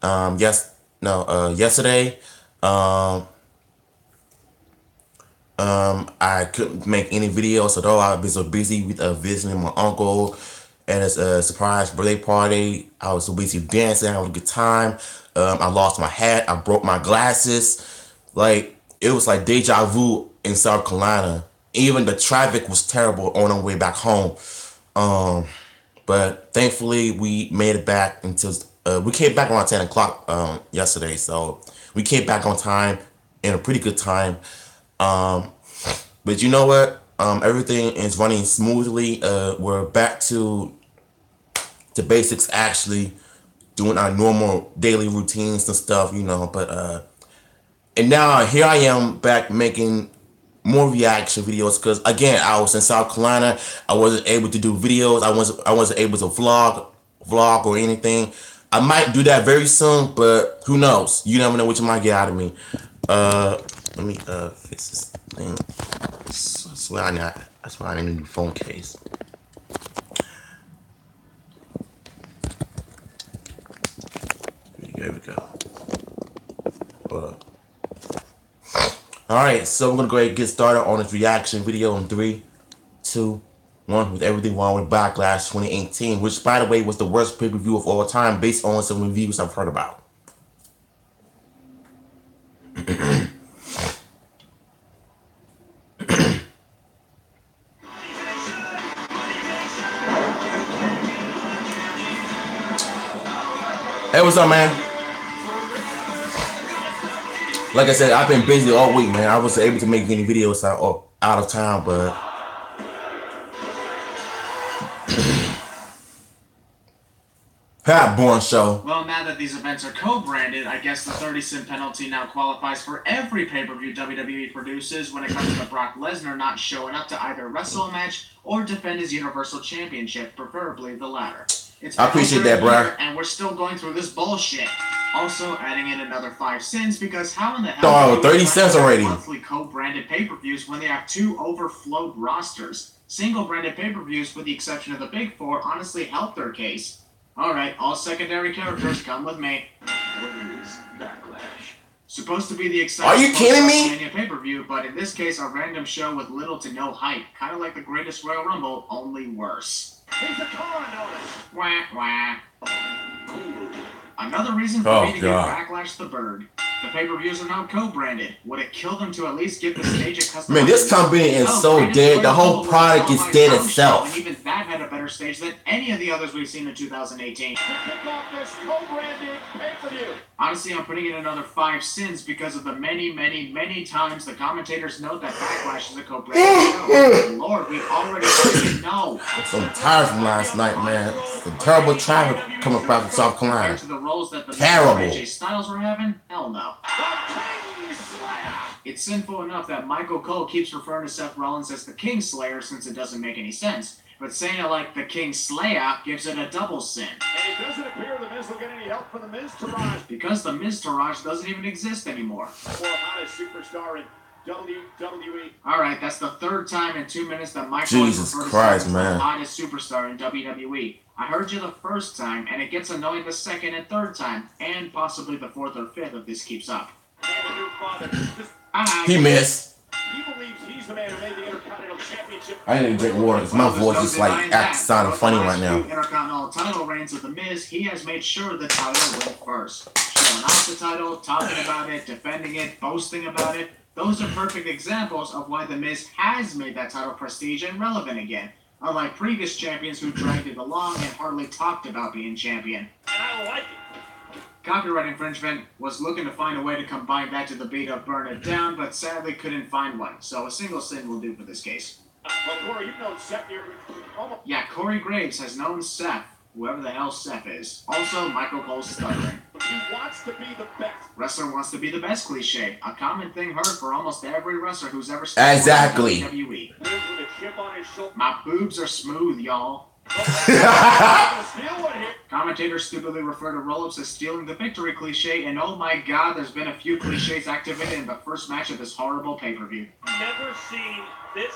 Yesterday. Um, I couldn't make any videos at all. I was so busy with visiting my uncle at his surprise birthday party. I was so busy dancing, having a good time. I lost my hat. I broke my glasses. Like it was like deja vu in South Carolina. Even the traffic was terrible on our way back home. Um, but thankfully we made it back until we came back around 10 o'clock yesterday. So we came back on time in a pretty good time. Um, but you know what? Everything is running smoothly. We're back to basics, actually doing our normal daily routines and stuff, you know. But and now here I am back making more reaction videos because again I was in South Carolina. I wasn't able to do videos. I wasn't able to vlog or anything. I might do that very soon, but who knows? You never know what you might get out of me. Uh, Let me fix this thing. That's why I need a new phone case. There we go. Uh, all right, so we're gonna go ahead and get started on this reaction video in 3, 2, 1 with everything wrong with Backlash 2018, which by the way was the worst pay-per-view of all time based on some reviews I've heard about. Hey, what's up, man? Like I said, I've been busy all week, man. I wasn't able to make any videos out of town, but Pat Bourne show. Well, now that these events are co-branded, I guess the 30-cent penalty now qualifies for every pay-per-view WWE produces when it comes to Brock Lesnar not showing up to either wrestle a match or defend his Universal Championship, preferably the latter. I appreciate that, bro. And we're still going through this bullshit. Also adding in another 5 cents because how in the hell 30 cents already. Monthly co-branded pay-per-views when they have 2 overflowed rosters? Single-branded pay-per-views, with the exception of the Big Four, honestly help their case. Alright, all secondary characters, come with me. What is Backlash? Supposed to be the exciting Are you kidding me? pay-per-view, but in this case, a random show with little to no hype. Kind of like the Greatest Royal Rumble, only worse. He's a con on it. Wah, wah. Another reason for me to give Backlash the bird. The pay-per-views are now co-branded. Would it kill them to at least give the stage a custom? Man, this company is so dead. The whole product is dead itself. And even that had a better stage than any of the others we've seen in 2018. To kick off this co-branded pay-per-view. Honestly, I'm putting in another 5 cents because of the many, many, many times the commentators note that Backlash is a co-branded show. Lord, we already know. I'm tired from last night, man. The terrible traffic coming from South Carolina. To the roles that the terrible. AJ Styles were having? Hell no. It's sinful enough that Michael Cole keeps referring to Seth Rollins as the King Slayer since it doesn't make any sense. But saying it like the King Slayer gives it a double sin. And it doesn't appear the Miz will get any help from the Miz Taraj. Because the Miz Taraj doesn't even exist anymore. Or hottest superstar in WWE. Alright, that's the 3rd time in 2 minutes that Michael Jesus Christ, man. The hottest superstar in WWE. I heard you the 1st time, and it gets annoying the 2nd and 3rd time, and possibly the 4th or 5th if this keeps up. He missed. He believes he's the man who made the Intercontinental Championship. I need to drink water because my voice is like sounding funny right now. Intercontinental title reigns of The Miz, he has made sure the title went first. Showing off the title, talking about it, defending it, boasting about it. Those are perfect examples of why The Miz has made that title prestige and relevant again. Unlike previous champions who dragged it along and hardly talked about being champion. And I like it. Copyright infringement was looking to find a way to combine that to the beat up Burn It Down, but sadly couldn't find one. So a single sin will do for this case. Well, Corey, you've known Seth here almost. Yeah, Corey Graves has known Seth, whoever the hell Seth is. Also, Michael Cole's stuttering. He wants to be the best. Wrestler wants to be the best cliche. A common thing heard for almost every wrestler who's ever stepped exactly. in WWE. My boobs are smooth, y'all. Commentators stupidly refer to roll-ups as stealing the victory cliche, and oh my god, there's been a few cliches activated in the first match of this horrible pay-per-view. Never seen this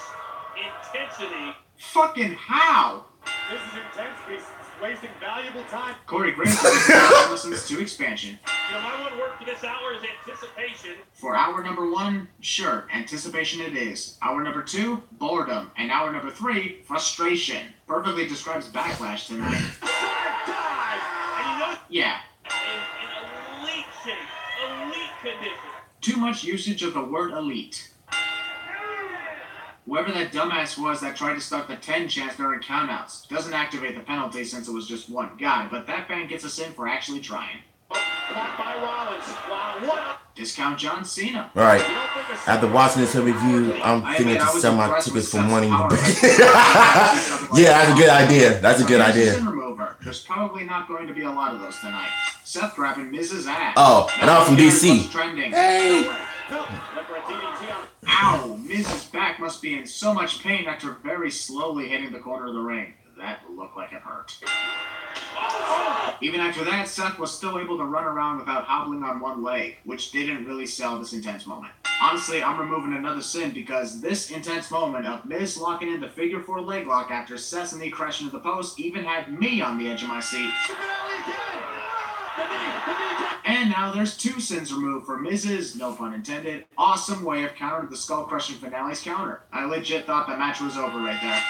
intensity. Fucking how? This is intense. He's wasting valuable time. Corey Graves is listens to expansion. My one word for this hour is anticipation. For hour number 1, sure, anticipation it is. Hour number 2, boredom. And hour number 3, frustration. Perfectly describes Backlash tonight. And yeah. In elite shape, elite condition. Too much usage of the word elite. Whoever that dumbass was that tried to start the 10 chance during countouts doesn't activate the penalty since it was just one guy, but that fan gets us in for actually trying. Caught by Rollins. Wow, what? Discount John Cena. Right. After watching this review, I'm thinking to sell my tickets for money. Yeah, that's a good idea. That's a good idea. Remover. There's probably not going to be a lot of those tonight. Seth grabbing Miz's ass. Oh, and I'm from DC. Hey! Ow! Miz's back must be in so much pain after very slowly hitting the corner of the ring. That looked like it hurt. Even after that, Seth was still able to run around without hobbling on one leg, which didn't really sell this intense moment. Honestly, I'm removing another sin because this intense moment of Miz locking in the figure 4 leg lock after Seth's knee crashed into the post even had me on the edge of my seat. And now there's 2 sins removed for Miz's, no pun intended, awesome way of countering the skull-crushing finale's counter. I legit thought the match was over right there.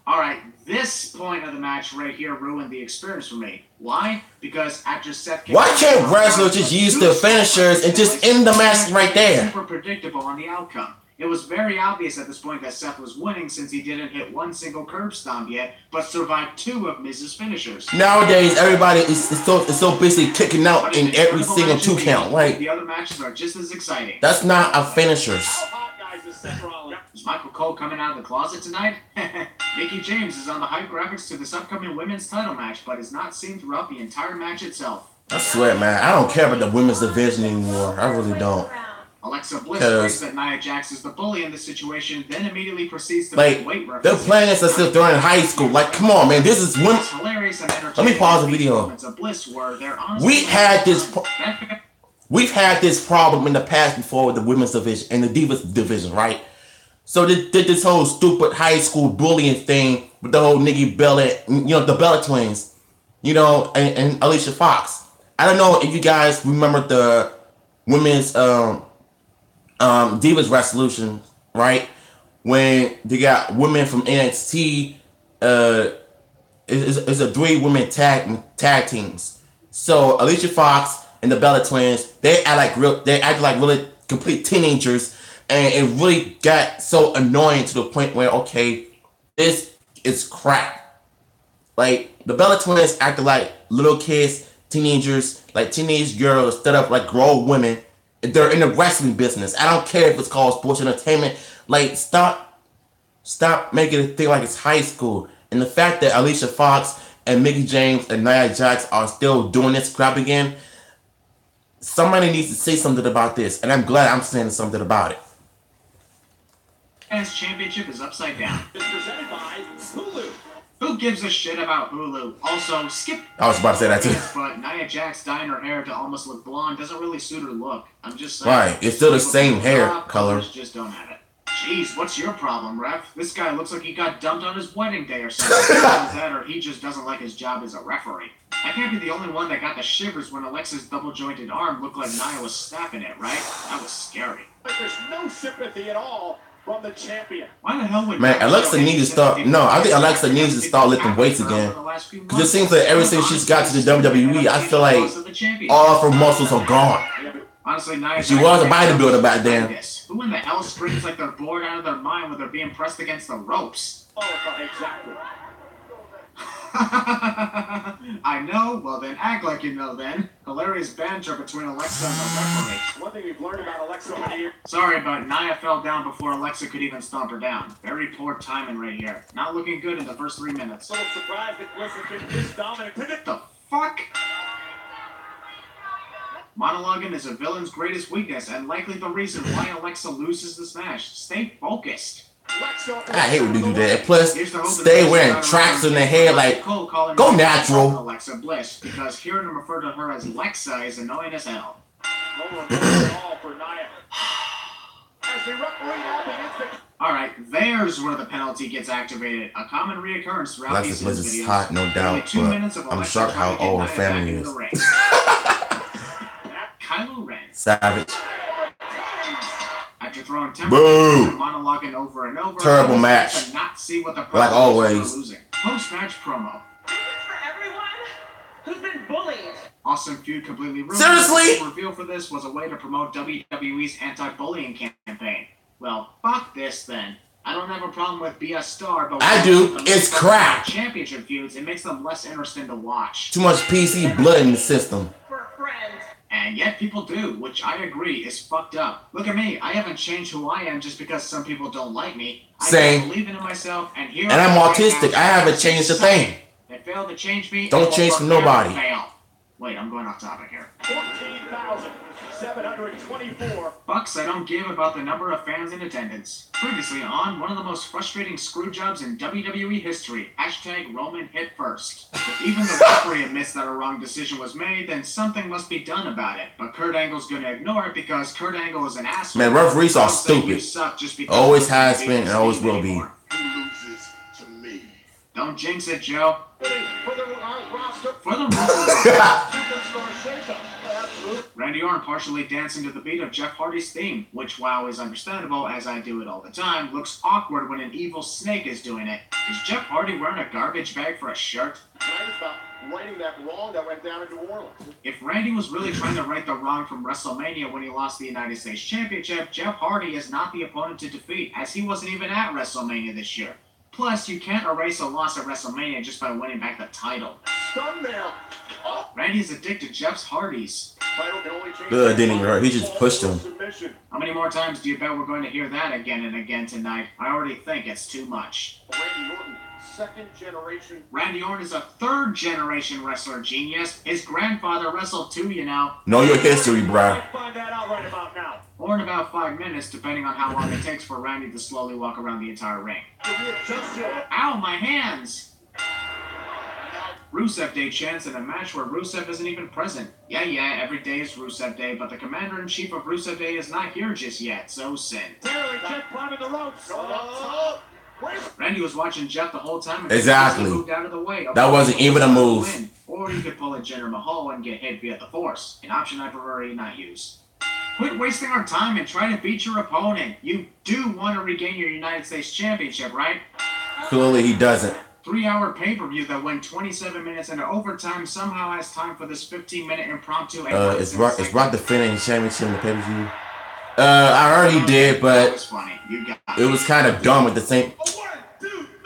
Alright, this point of the match right here ruined the experience for me. Why? Because after Seth... Why can't wrestlers just use their finishers and just end the match right there? Super predictable on the outcome. It was very obvious at this point that Seth was winning since he didn't hit one single curb stomp yet, but survived 2 of Miz's finishers. Nowadays, everybody is so busy kicking out in every single 2 count. Like, the other matches are just as exciting. That's not a finishers. Is Michael Cole coming out of the closet tonight? Mickie James is on the hype graphics to this upcoming women's title match, but is not seen throughout the entire match itself. I swear, man, I don't care about the women's division anymore. I really don't. Alexa Bliss claims that Nia Jax is the bully in this situation, then immediately proceeds to like, make weight references. they're playing this as if they're in high school. Like, come on, man, this is women. Hilarious and Let me pause the video. We've had this problem in the past before with the women's division and the Divas division, right? So they did this whole stupid high school bullying thing with the whole Nikki Bella, the Bella twins, and Alicia Fox. I don't know if you guys remember the women's Divas resolution, right? When they got women from NXT, it's a 3 women tag teams. So Alicia Fox and the Bella twins, they act like really complete teenagers, and it really got so annoying to the point where, okay, this is crap. Like, the Bella twins acted like little kids, teenagers, like teenage girls instead of like grown women. They're in the wrestling business. I don't care if it's called sports entertainment. Like, stop making it feel like it's high school. And the fact that Alicia Fox and Mickie James and Nia Jax are still doing this crap again, somebody needs to say something about this. And I'm glad I'm saying something about it. Men's championship is upside down. It's presented by Hulu. Who gives a shit about Hulu? Also, skip. I was about to say that too. But Nia Jax dyeing her hair to almost look blonde doesn't really suit her look. I'm just saying. Right, it's still the same hair color. Just don't have it. Jeez, what's your problem, ref? This guy looks like he got dumped on his wedding day or something. That, or he just doesn't like his job as a referee. I can't be the only one that got the shivers when Alexa's double-jointed arm looked like Nia was snapping it, right? That was scary. There's no sympathy at all from the champion. Why the hell would Alexa needs to start. No, I think Alexa needs to start lifting weights again. Because it seems like ever since she's got to the WWE, I feel like all of her muscles are gone. Honestly, Nia she was a bodybuilder back then. Who in the hell screams like they're bored out of their mind when they're being pressed against the ropes? Oh, exactly. I know? Well then, act like you know then. Hilarious banter between Alexa and the referee. One thing we've learned about Alexa over the years. Sorry, but Nia fell down before Alexa could even stomp her down. Very poor timing right here. Not looking good in the first 3 minutes. A little surprised that Bliss has been this dominant. What the fuck? Monologuing is a villain's greatest weakness and likely the reason why Alexa loses this match. Stay focused. I hate when they do that. Plus, stay wearing tracks in their hair like, go natural. Alexa Bliss, because hearing him refer to her as Lexa is annoying as hell. As the referee now begins to... Alright, there's where the penalty gets activated. A common reoccurrence throughout Unless these the place videos. is hot, no Nearly doubt, 2 but minutes of I'm Alexa shocked trying how to get old her Nia back family into is. the ring. Kylo Ren. Savage. After throwing temper Boo! and monologuing over and over, Terrible match. to not see what the Like problem always. was losing. Post-match promo. For everyone who's been bullied. Austin feud completely ruined. Seriously? The reveal for this was a way to promote WWE's anti-bullying campaign. Well, fuck this then. I don't have a problem with be a star, but I do. It's crap. Championship feuds, it makes them less interesting to watch. Too much PC blood in the system. For friends. And yet people do, which I agree is fucked up. Look at me, I haven't changed who I am just because some people don't like me. Same. I believe in myself, and here And I'm autistic. I haven't changed a thing. They failed to change me. Don't change for nobody. Fail. Wait, I'm going off topic here. 14,724. Bucks, I don't give about the number of fans in attendance. Previously on one of the most frustrating screw jobs in WWE history. # Roman hit first. If even the referee admits that a wrong decision was made, then something must be done about it. But Kurt Angle's gonna ignore it because Kurt Angle is an asshole. Man, referees are Don't say you stupid. suck just because Always you has don't been beat and always Steve will be. anymore. Who loses to me? Don't jinx it, Joe. For the roster, For the superstar shakeup. Absolutely. Randy Orton partially dancing to the beat of Jeff Hardy's theme, which, while is understandable, as I do it all the time, looks awkward when an evil snake is doing it. Is Jeff Hardy wearing a garbage bag for a shirt? Nice about righting that wrong that went down in New Orleans. If Randy was really trying to right the wrong from WrestleMania when he lost the United States Championship, Jeff Hardy is not the opponent to defeat, as he wasn't even at WrestleMania this year. Plus, you can't erase a loss at WrestleMania just by winning back the title. Thumbnail. Oh, Randy's addicted to Jeff's Hardys. title can only change. Didn't even hurt. He just pushed him. Submission. How many more times do you bet we're going to hear that again and again tonight? I already think it's too much. Randy Orton, second generation. Randy Orton is a third-generation wrestler, genius. His grandfather wrestled too, you know. Know your history, bruh. Let's find that out right about now. Or in about 5 minutes, depending on how long it takes for Randy to slowly walk around the entire ring. Ow, my hands! Rusev Day chants in a match where Rusev isn't even present. Yeah, every day is Rusev Day, but the Commander-in-Chief of Rusev Day is not here just yet, so sin. Taylor Jeff climbing the ropes. Randy was watching Jeff the whole time and Exactly. moved out of the way. That wasn't even a move. Win. Or you could pull a Jinder Mahal and get hit via the Force, an option I prefer not use. Quit wasting our time and try to beat your opponent. You do want to regain your United States Championship, right? Clearly he doesn't. 3-hour pay-per-view that went 27 minutes into overtime somehow has time for this 15-minute impromptu. Is Rock defending his championship in the pay-per-view? I already did, That but was funny. You got it was kind of dumb at the same.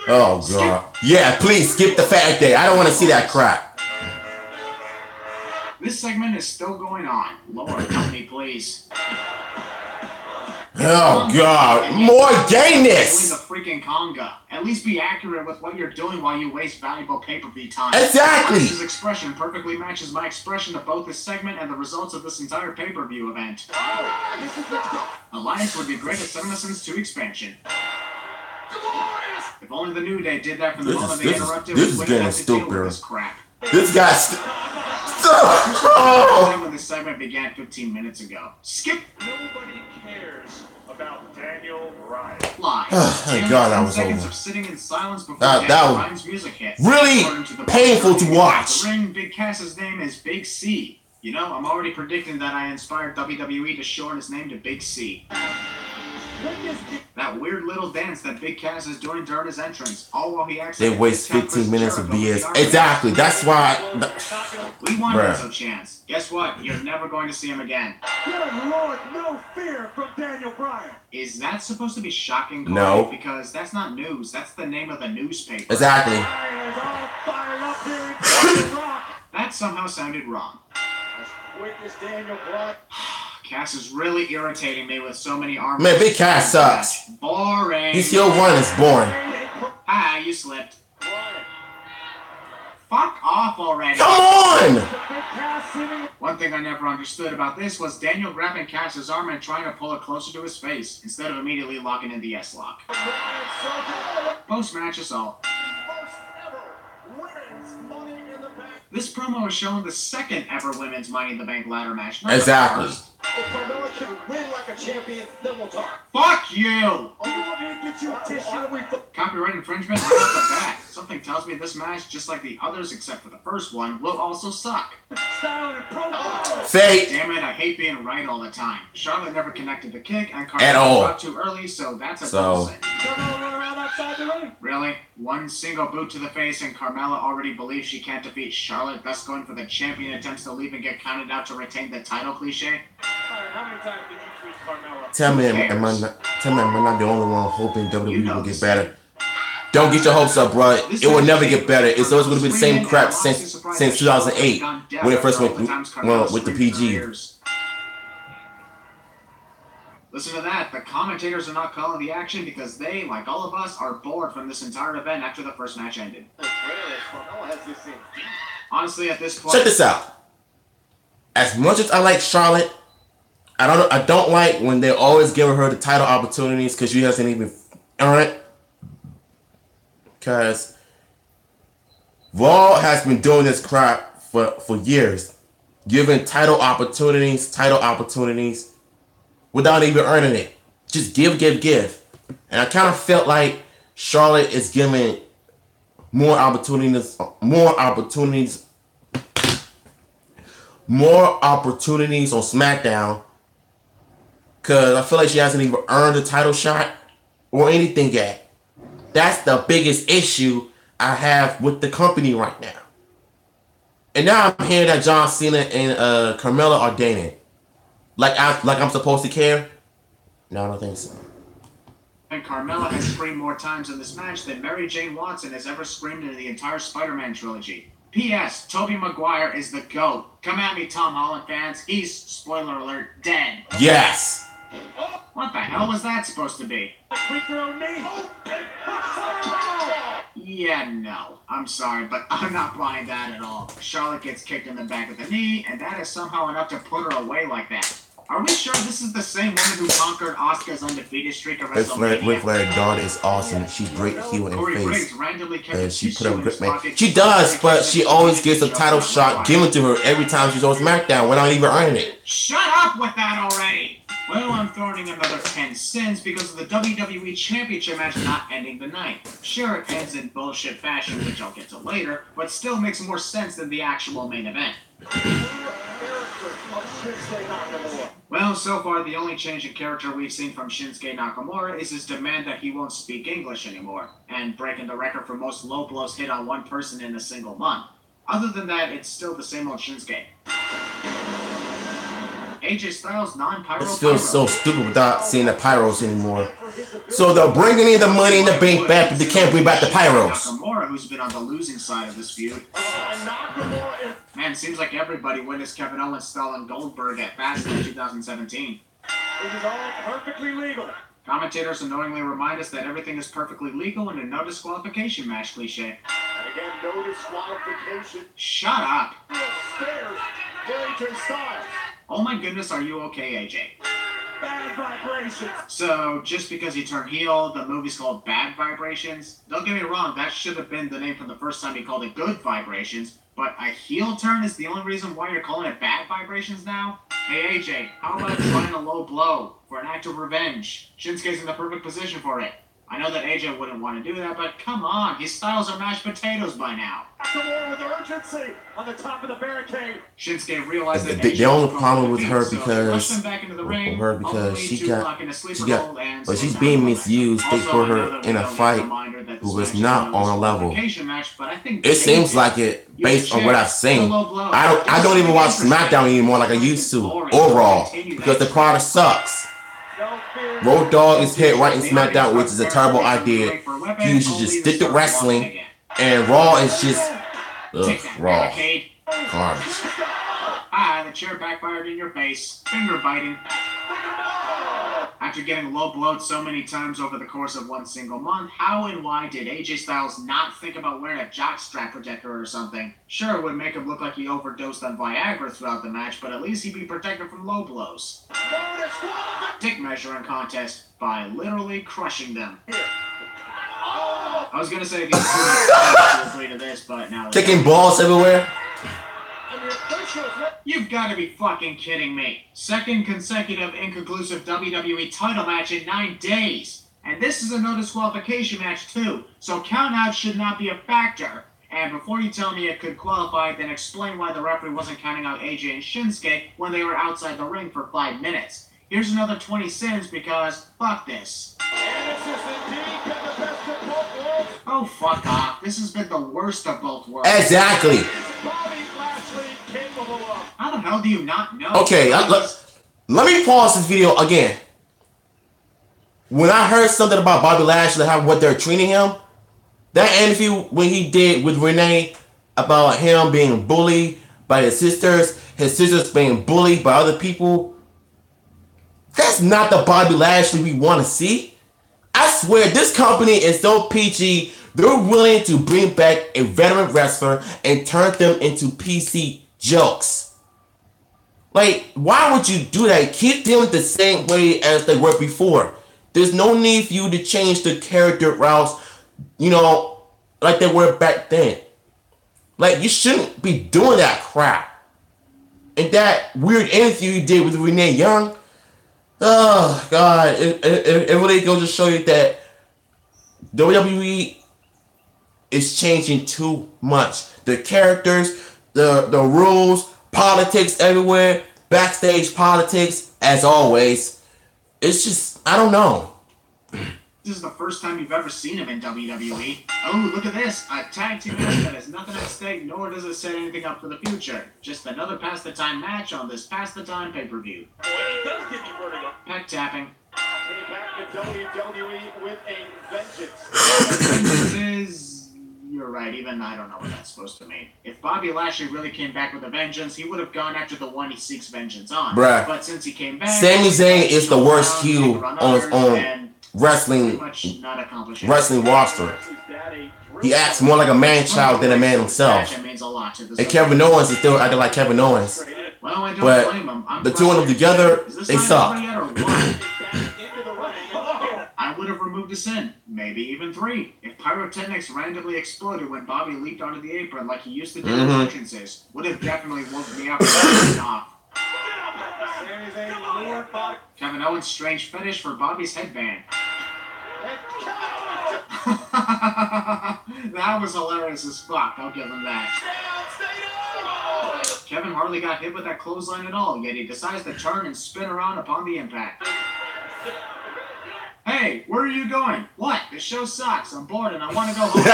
Oh god. Yeah, please skip the fact day. I don't want to see that crap. This segment is still going on. Lord, help me, please. Oh god, more Doing gayness. the freaking conga. At least be accurate with what you're doing while you waste valuable pay-per-view time. Exactly. His expression perfectly matches my expression of both this segment and the results of this entire pay-per-view event. Alliance would be great at Summerson's 2 expansion. If only the New Day did that from the moment they interrupted, this we is wouldn't getting have to deal with stupider. this crap. This guy's. Oh. When this segment began 15 minutes ago. Skip Nobody cares about Daniel Bryan. live. Thank God that was 10 seconds over. of sitting in silence before That Daniel was Bryan's music hit. really According to the painful to the watch. ring, Big Cass's name is Big C. You know, I'm already predicting that I inspired WWE to shorten his name to Big C. That weird little dance that Big Cass is doing during his entrance, all while he acts They like a waste big cat 15 minutes of Jericho with BS. the Exactly. That's why. We want Bruh. Enzo Chance. Guess what? You're never going to see him again. Good Lord, no fear from Daniel Bryan. Is that supposed to be shocking? Corey? No. Because that's not news. That's the name of the newspaper. Exactly. Bryan is all fired up here in the Rock. That somehow sounded wrong. As quick as Daniel Bryan. Cass is really irritating me with so many arms. Man, Big Cass sucks. Boring. His heel run is boring. Ah, you slipped. Fuck off already. Come on! Big Cass sitting. One thing I never understood about this was Daniel grabbing Cass's arm and trying to pull it closer to his face instead of immediately locking in the S-lock. Post-match assault. First ever women's Money in the Bank. This promo is showing the second ever women's Money in the Bank ladder match. Not the Exactly. first. If Carmella can win like a champion, then we'll talk. Fuck you! Oh, you want me to get you a tissue? Copyright infringement right off the bat. Something tells me this match, just like the others except for the first one, will also suck. Fate. Damn it, I hate being right all the time. Charlotte never connected the kick, and At all. Carmella dropped too early, so that's a bullshit. Really? One single boot to the face, and Carmella already believes she can't defeat Charlotte, thus going for the champion attempts to leave and get counted out to retain the title cliche? How many times did you treat Carmella? Tell me, am I not the only one hoping WWE will get better? Don't get your hopes up, bro. It will never get better. It's always going to be the same crap since 2008 when it first went with the PG. Listen to that. The commentators are not calling the action because they, like all of us, are bored from this entire event after the first match ended. Honestly, at this point... Check this out. As much as I like Charlotte, I don't like when they're always giving her the title opportunities because she hasn't even earned it. Because Raw has been doing this crap for years. Giving title opportunities without even earning it. Just give. And I kind of felt like Charlotte is giving more opportunities on SmackDown. Because I feel like she hasn't even earned a title shot or anything yet. That's the biggest issue I have with the company right now. And now I'm hearing that John Cena and Carmella are dating. Like I'm supposed to care? No, I don't think so. And Carmella has screamed more times in this match than Mary Jane Watson has ever screamed in the entire Spider-Man trilogy. P.S. Tobey Maguire is the GOAT. Come at me, Tom Holland fans. He's, spoiler alert, dead. Yes! What the hell was that supposed to be? Yeah, no. I'm sorry, but I'm not buying that at all. Charlotte gets kicked in the back of the knee, and that is somehow enough to put her away like that. Are we sure this is the same woman who conquered Asuka's undefeated streak of WrestleMania? Ric Flair's daughter is awesome. She's great heel and face. And she put up a great match. She does, but she always gets a title shot given to her every time she's on SmackDown without even earning it. Shut up with that already! Well, I'm throwing in another 10 cents because of the WWE Championship match not ending the night. Sure, it ends in bullshit fashion, which I'll get to later, but still makes more sense than the actual main event. Well, so far, the only change in character we've seen from Shinsuke Nakamura is his demand that he won't speak English anymore, and breaking the record for most low blows hit on one person in a single month. Other than that, it's still the same old Shinsuke. AJ Styles non-pyro. It feels so stupid without seeing the pyros anymore. So they're bringing in the money in the bank back, but they can't bring back the pyros. Nakamura, who's been on the losing side of this feud. Man, seems like everybody witnessed Kevin Owens stalling Goldberg at Fastlane 2017. It is all perfectly legal. Commentators annoyingly remind us that everything is perfectly legal in a no disqualification match cliche. And again, no disqualification. Shut up. Stairs. AJ Styles. Oh my goodness, are you okay, AJ? Bad vibrations. So, just because he turned heel, the movie's called Bad Vibrations? Don't get me wrong, that should have been the name from the first time he called it Good Vibrations, but a heel turn is the only reason why you're calling it Bad Vibrations now? Hey AJ, how about trying a low blow for an act of revenge? Shinsuke's in the perfect position for it. I know that AJ wouldn't want to do that, but come on, his styles are mashed potatoes by now. Nakamura with urgency on the top of the barricade. Shinsuke realized that The only problem with her because but she's being misused. They put her in a fight who was not on a level. It seems like it based on what I've seen. I don't even watch SmackDown anymore like I used to or Raw because the product sucks. Road Dogg is hit right in SmackDown, which is a terrible idea. You should just stick to wrestling, and Raw is just Raw garbage. The chair backfired in your face. Finger biting. After getting low blowed so many times over the course of one single month, how and why did AJ Styles not think about wearing a jockstrap protector or something? Sure, it would make him look like he overdosed on Viagra throughout the match, but at least he'd be protected from low blows. Dick measuring contest by literally crushing them. I was gonna say these two agree to this, but now kicking balls everywhere. And your You've got to be fucking kidding me. Second consecutive inconclusive WWE title match in 9 days. And this is a no disqualification match too, so countouts should not be a factor. And before you tell me it could qualify, then explain why the referee wasn't counting out AJ and Shinsuke when they were outside the ring for 5 minutes. Here's another 20 cents because fuck this. Oh, fuck off. This has been the worst of both worlds. Exactly. How the hell do you not know? Okay, let me pause this video again. When I heard something about Bobby Lashley, how what they're treating him, that interview when he did with Renee about him being bullied by his sisters being bullied by other people, that's not the Bobby Lashley we want to see. I swear, this company is so peachy, they're willing to bring back a veteran wrestler and turn them into PC jokes. Like, why would you do that? Keep them the same way as they were before. There's no need for you to change the character routes, like they were back then. Like, you shouldn't be doing that crap. And that weird interview you did with Renee Young, oh, God, it really goes to show you that WWE is changing too much. The characters, the rules, politics everywhere, backstage politics, as always. It's just, I don't know. This is the first time you've ever seen him in WWE. Oh, look at this. A tag team match that has nothing at stake, nor does it set anything up for the future. Just another Pass the Time match on this Pass the Time pay-per-view. Peck tapping. Back to WWE with a vengeance. You're right, even I don't know what that's supposed to mean. If Bobby Lashley really came back with a vengeance, he would have gone after the one he seeks vengeance on. Bruh. But since he came back, Sami Zayn is the worst heel on his own wrestling roster. He acts more like a man-child than a man himself. And Kevin Owens is still acting like Kevin Owens. Well, I don't But blame him. the two of them together, they suck. I would have removed a sin, maybe even 3, if pyrotechnics randomly exploded when Bobby leaped onto the apron like he used to do with entrances. Would have definitely woke me up and off. Kevin Owens' strange fetish for Bobby's headband. That was hilarious as fuck, I'll give him that. Kevin hardly got hit with that clothesline at all, yet he decides to turn and spin around upon the impact. Hey, where are you going? What? This show sucks. I'm bored and I want to go home.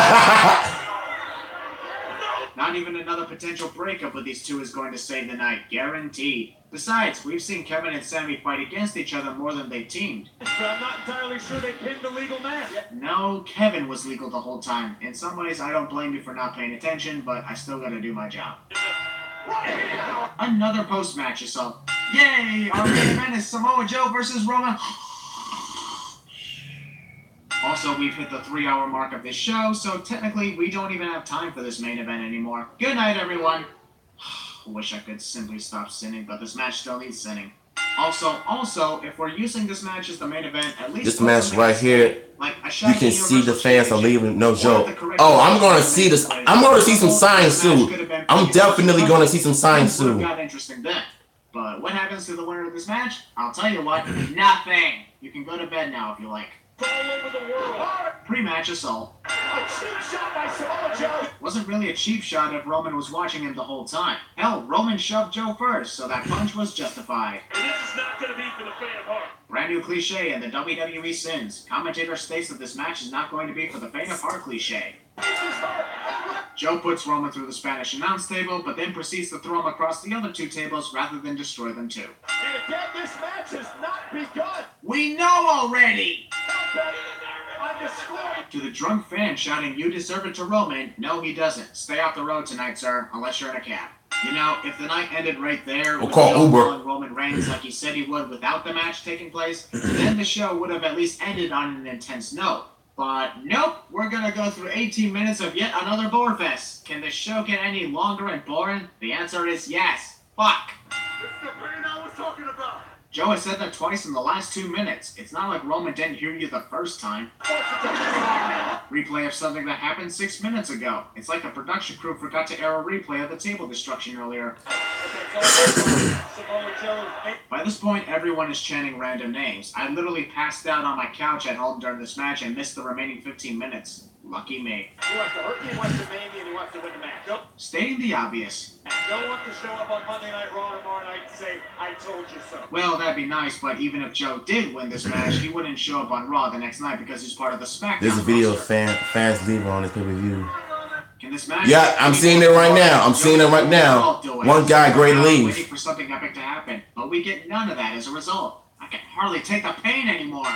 Not even another potential breakup with these two is going to save the night. Guaranteed. Besides, we've seen Kevin and Sami fight against each other more than they teamed. But I'm not entirely sure they pinned the legal man. No, Kevin was legal the whole time. In some ways, I don't blame you for not paying attention, but I still gotta do my job. Another post-match assault. Yay! Our main event is Samoa Joe versus Roman. Also, we've hit the 3-hour mark of this show, so technically we don't even have time for this main event anymore. Good night, everyone. Wish I could simply stop sinning, but this match still needs sinning. Also, if we're using this match as the main event, at least This match right here, like you can see the fans are leaving, no joke. Oh, I'm gonna see this. I'm gonna see some signs soon. I'm definitely gonna see some signs soon. Got interesting then. But what happens to the winner of this match? I'll tell you what, nothing. You can go to bed now if you like. All over the world. Pre-match assault. A cheap shot by Samoa Joe. Wasn't really a cheap shot if Roman was watching him the whole time. Hell, Roman shoved Joe first, so that punch was justified. And this is not going to be for the faint of heart. Brand new cliche and the WWE sins. Commentator states that this match is not going to be for the faint of heart cliche. Joe puts Roman through the Spanish announce table, but then proceeds to throw him across the other 2 tables rather than destroy them too. And again, this match has not begun. We know already! I'm destroyed. To the drunk fan shouting, "You deserve it" to Roman, no he doesn't. Stay off the road tonight, sir, unless you're in a cab. You know, if the night ended right there, We'll with call Joe Uber. calling Roman Reigns like he said he would without the match taking place, then the show would have at least ended on an intense note. But nope, we're gonna go through 18 minutes of yet another bore fest. Can the show get any longer and boring? The answer is yes. Fuck. This is the pain I was talking about. Joe has said that twice in the last 2 minutes. It's not like Roman didn't hear you the first time. Replay of something that happened 6 minutes ago. It's like the production crew forgot to air a replay of the table destruction earlier. By this point, everyone is chanting random names. I literally passed out on my couch at home during this match and missed the remaining 15 minutes. Lucky me. He wants to hurt me, he wants to maim me, and he wants to win the match. Nope. Stating the obvious. Don't want to show up on Monday Night Raw tomorrow night and say, I told you so. Well, that'd be nice, but even if Joe did win this match, he wouldn't show up on Raw the next night because he's part of the SmackDown There's a video of roster. fans leaving on this pay-per-view. Can this match? Yeah, I'm seeing it right now. I'm seeing it right now. One guy great leave. Waiting for something epic to happen, but we get none of that as a result. I can hardly take the pain anymore.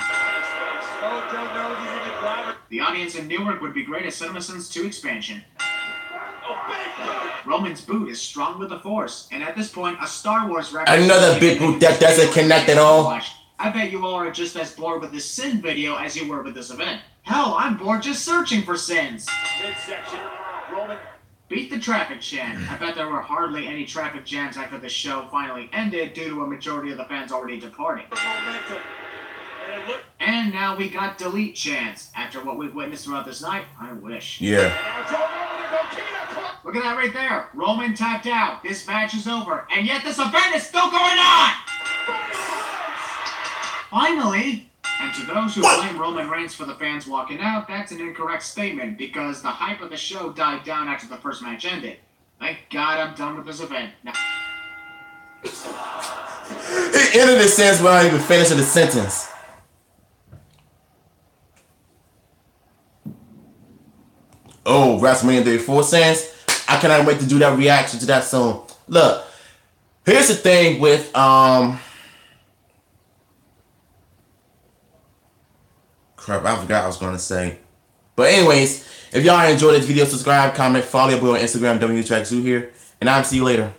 The audience in Newark would be great at CinemaSins 2 expansion. Roman's boot is strong with the Force, and at this point, a Star Wars reference. Another big boot that doesn't connect at all. I bet you all are just as bored with this Sin video as you were with this event. Hell, I'm bored just searching for sins. Midsection, Roman. Beat the traffic jam. I bet there were hardly any traffic jams after the show finally ended due to a majority of the fans already departing. And now we got delete chants. After what we've witnessed throughout this night, I wish. Yeah. Look at that right there. Roman tapped out. This match is over. And yet this event is still going on! Finally! And to those who blame Roman Reigns for the fans walking out, that's an incorrect statement because the hype of the show died down after the first match ended. Thank God I'm done with this event. Now, It ended in a sense without even finishing the sentence. Oh, WrestleMania 34 cents. I cannot wait to do that reaction to that soon. Look, here's the thing with crap, I forgot what I was gonna say. But anyways, if y'all enjoyed this video, subscribe, comment, follow your boy on Instagram, WTrackZoo here, and I'll see you later.